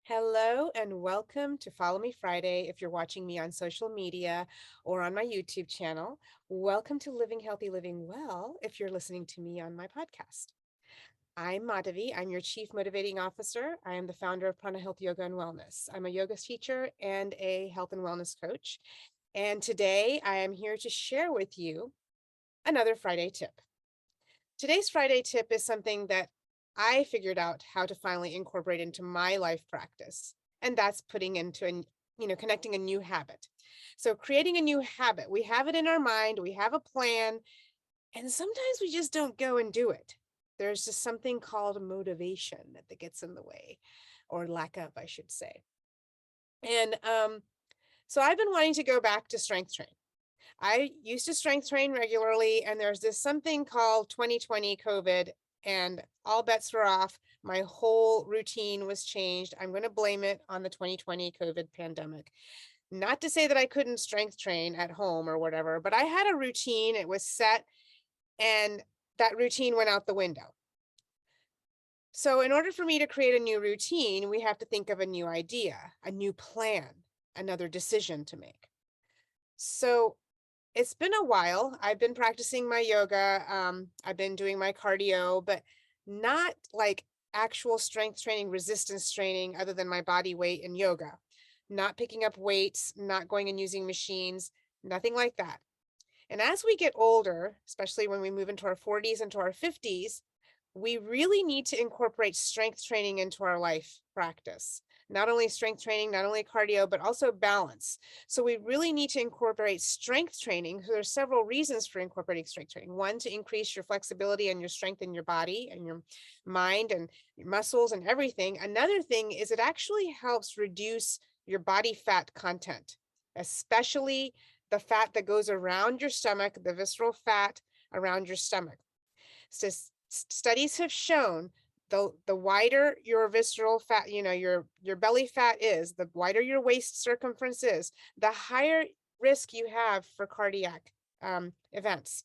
Hello and welcome to Follow Me Friday. If you're watching me on social media or on my YouTube channel, welcome to Living Healthy, Living Well if you're listening to me on my podcast. I'm Madhavi. I'm your Chief Motivating Officer. I am the founder of Prana Health Yoga and Wellness. I'm a yoga teacher and a health and wellness coach. And today I am here to share with you another Friday tip. Today's Friday tip is something that I figured out how to finally incorporate into my life practice, and that's putting into connecting a new habit. So creating a new habit, we have it in our mind, we have a plan, and sometimes we just don't go and do it. There's just something called motivation that gets in the way, or lack of, I should say. And so I've been wanting to go back to strength train. I used to strength train regularly, and there's this something called 2020 COVID, and all bets were off. My whole routine was changed. I'm going to blame it on the 2020 COVID pandemic. Not to say that I couldn't strength train at home or whatever, but I had a routine. It was set, and that routine went out the window. So, in order for me to create a new routine, we have to think of a new idea, a new plan, another decision to make. So, it's been a while. I've been practicing my yoga. I've been doing my cardio, but not like actual strength training, resistance training, other than my body weight and yoga. Not picking up weights, not going and using machines, nothing like that. And as we get older, especially when we move into our 40s, into our 50s, we really need to incorporate strength training into our life practice. Not only strength training, not only cardio, but also balance. So we really need to incorporate strength training. So there's several reasons for incorporating strength training. One, to increase your flexibility and your strength in your body and your mind and your muscles and everything. Another thing is it actually helps reduce your body fat content, especially the fat that goes around your stomach, the visceral fat around your stomach. So studies have shown the wider your visceral fat, your belly fat is, the wider your waist circumference is, the higher risk you have for cardiac events.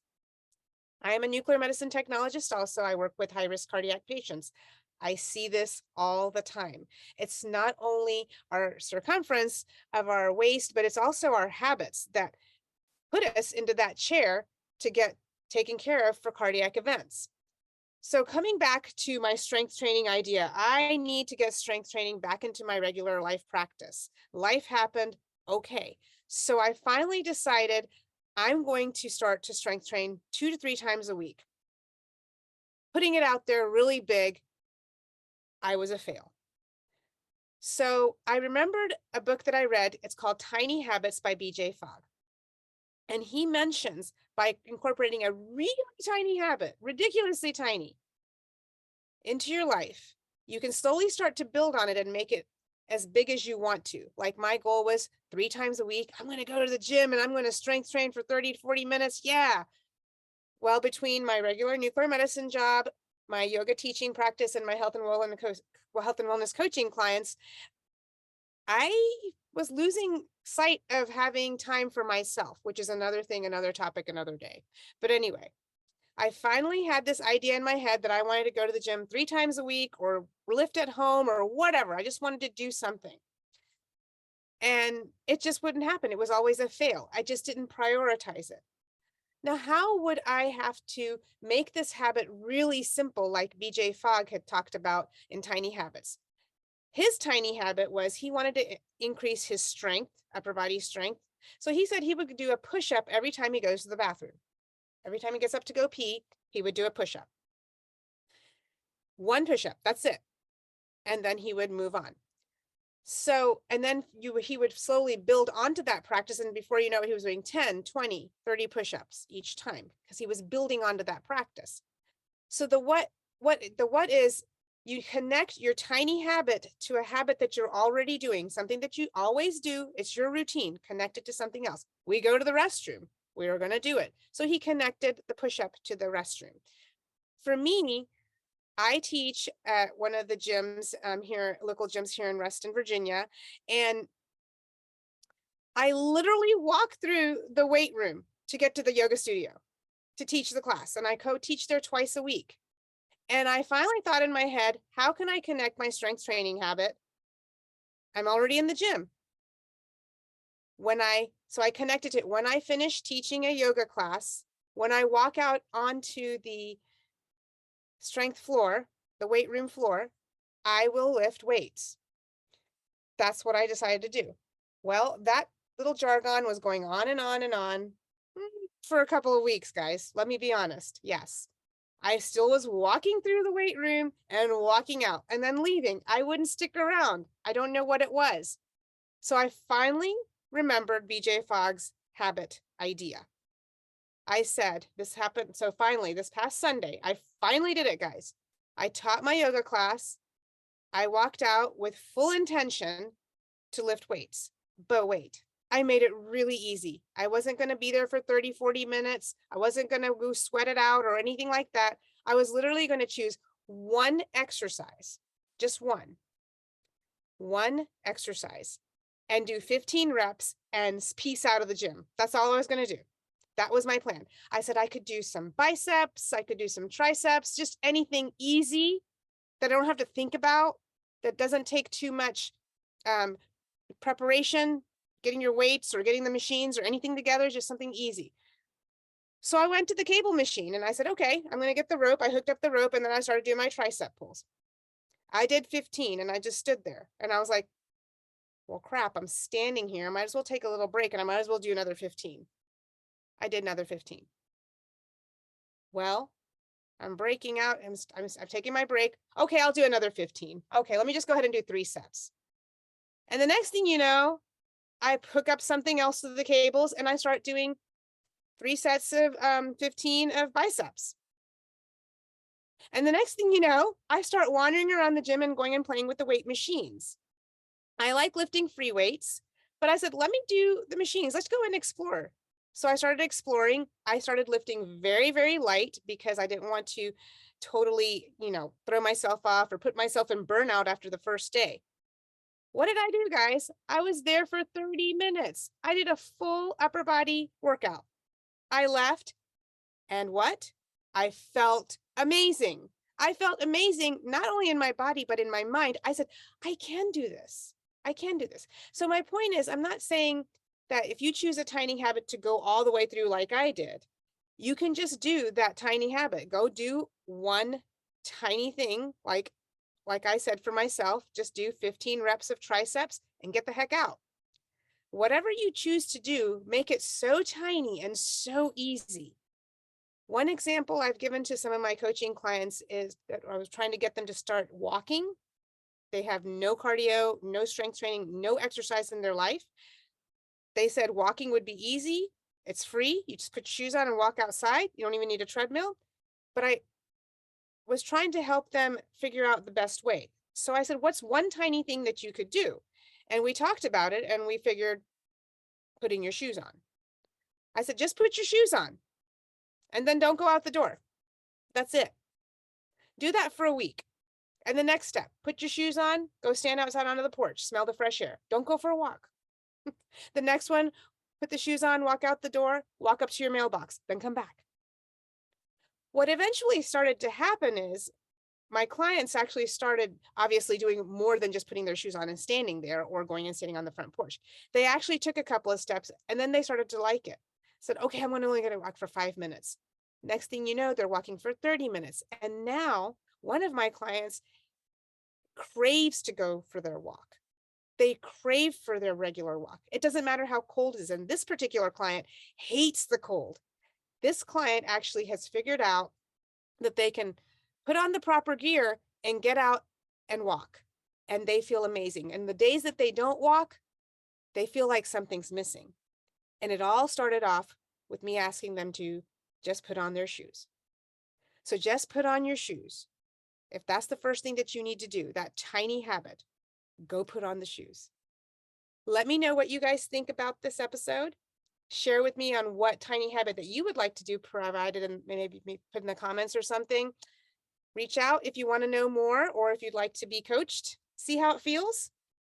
I am a nuclear medicine technologist. Also, I work with high risk cardiac patients. I see this all the time. It's not only our circumference of our waist, but it's also our habits that put us into that chair to get taken care of for cardiac events. So coming back to my strength training idea, I need to get strength training back into my regular life practice. Life happened, okay. So I finally decided I'm going to start to strength train 2 to 3 times a week. Putting it out there really big, I was a fail. So I remembered a book that I read. It's called Tiny Habits by B.J. Fogg. And he mentions by incorporating a really tiny habit, ridiculously tiny, into your life, you can slowly start to build on it and make it as big as you want to. Like my goal was 3 times a week, I'm going to go to the gym and I'm going to strength train for 30 to 40 minutes. Yeah. Well, between my regular nuclear medicine job, my yoga teaching practice, and my health and wellness coaching clients, I was losing sight of having time for myself, which is another thing, another topic, another day. But anyway, I finally had this idea in my head that I wanted to go to the gym 3 times a week or lift at home or whatever. I just wanted to do something. And it just wouldn't happen. It was always a fail. I just didn't prioritize it. Now, how would I have to make this habit really simple, like BJ Fogg had talked about in Tiny Habits? His tiny habit was he wanted to increase his strength, upper body strength. So he said he would do a push up every time he goes to the bathroom. Every time he gets up to go pee, he would do a push up. One push up, that's it. And then he would move on. So, and then he would slowly build onto that practice. And before you know it, he was doing 10, 20, 30 push-ups each time because he was building onto that practice. So the what is you connect your tiny habit to a habit that you're already doing, something that you always do. It's your routine, connect it to something else. We go to the restroom. We are going to do it. So he connected the push-up to the restroom. For me, I teach at one of the gyms here, local gyms here in Reston, Virginia, and I literally walk through the weight room to get to the yoga studio to teach the class, and I co-teach there twice a week. And I finally thought in my head, how can I connect my strength training habit I'm already in the gym. So I connected it when I finish teaching a yoga class, when I walk out onto the strength floor, the weight room floor, I will lift weights. That's what I decided to do. Well, that little jargon was going on and on and on for a couple of weeks, guys. Let me be honest. Yes. I still was walking through the weight room and walking out and then leaving. I wouldn't stick around. I don't know what it was. So I finally remembered B.J. Fogg's habit idea. I said, this happened. So finally, this past Sunday, I finally did it, guys. I taught my yoga class. I walked out with full intention to lift weights. But wait, I made it really easy. I wasn't going to be there for 30, 40 minutes. I wasn't going to go sweat it out or anything like that. I was literally going to choose one exercise, just one exercise, and do 15 reps and peace out of the gym. That's all I was going to do. That was my plan. I said I could do some biceps, I could do some triceps, just anything easy that I don't have to think about, that doesn't take too much preparation, getting your weights or getting the machines or anything together, just something easy. So I went to the cable machine and I said, okay, I'm going to get the rope. I hooked up the rope and then I started doing my tricep pulls. I did 15 and I just stood there and I was like, well, crap, I'm standing here. I might as well take a little break and I might as well do another 15. I did another 15. Well, I'm breaking out. I'm taking my break. Okay, I'll do another 15. Okay, let me just go ahead and do 3 sets. And the next thing you know, I hook up something else to the cables and I start doing 3 sets of 15 of biceps. And the next thing you know, I start wandering around the gym and going and playing with the weight machines. I like lifting free weights, but I said, let me do the machines. Let's go and explore. So I started exploring. I started lifting very, very light because I didn't want to totally, throw myself off or put myself in burnout after the first day. What did I do, guys? I was there for 30 minutes. I did a full upper body workout. I left, and what? I felt amazing. I felt amazing, not only in my body, but in my mind. I said, I can do this. I can do this. So my point is, I'm not saying that if you choose a tiny habit to go all the way through like I did, you can just do that tiny habit. Go do one tiny thing, like I said for myself, just do 15 reps of triceps and get the heck out. Whatever you choose to do, make it so tiny and so easy. One example I've given to some of my coaching clients is that I was trying to get them to start walking. They have no cardio, no strength training, no exercise in their life. They said walking would be easy. It's free. You just put shoes on and walk outside. You don't even need a treadmill. But I was trying to help them figure out the best way. So I said, what's one tiny thing that you could do? And we talked about it and we figured putting your shoes on. I said, just put your shoes on and then don't go out the door. That's it. Do that for a week. And the next step, put your shoes on, go stand outside onto the porch, smell the fresh air. Don't go for a walk. The next one, put the shoes on, walk out the door, walk up to your mailbox, then come back. What eventually started to happen is my clients actually started obviously doing more than just putting their shoes on and standing there or going and sitting on the front porch. They actually took a couple of steps and then they started to like it. Said, okay, I'm only going to walk for 5 minutes. Next thing you know, they're walking for 30 minutes. And now one of my clients craves to go for their walk. They crave for their regular walk. It doesn't matter how cold it is. And this particular client hates the cold. This client actually has figured out that they can put on the proper gear and get out and walk. And they feel amazing. And the days that they don't walk, they feel like something's missing. And it all started off with me asking them to just put on their shoes. So just put on your shoes. If that's the first thing that you need to do, that tiny habit, go put on the shoes. Let me know what you guys think about this episode. Share with me on what tiny habit that you would like to do, provided and maybe put in the comments or something. Reach out if you want to know more or if you'd like to be coached. See how it feels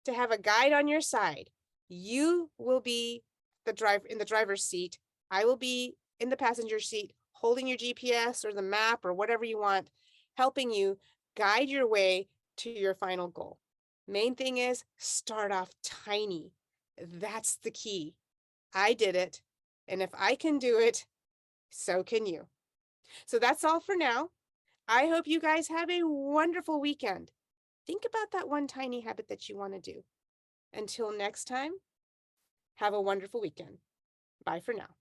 to have a guide on your side. You will be in the driver's seat. I will be in the passenger seat, holding your GPS or the map or whatever you want, helping you guide your way to your final goal. Main thing is start off tiny. That's the key. I did it. And if I can do it, so can you. So that's all for now. I hope you guys have a wonderful weekend. Think about that one tiny habit that you want to do. Until next time, have a wonderful weekend. Bye for now.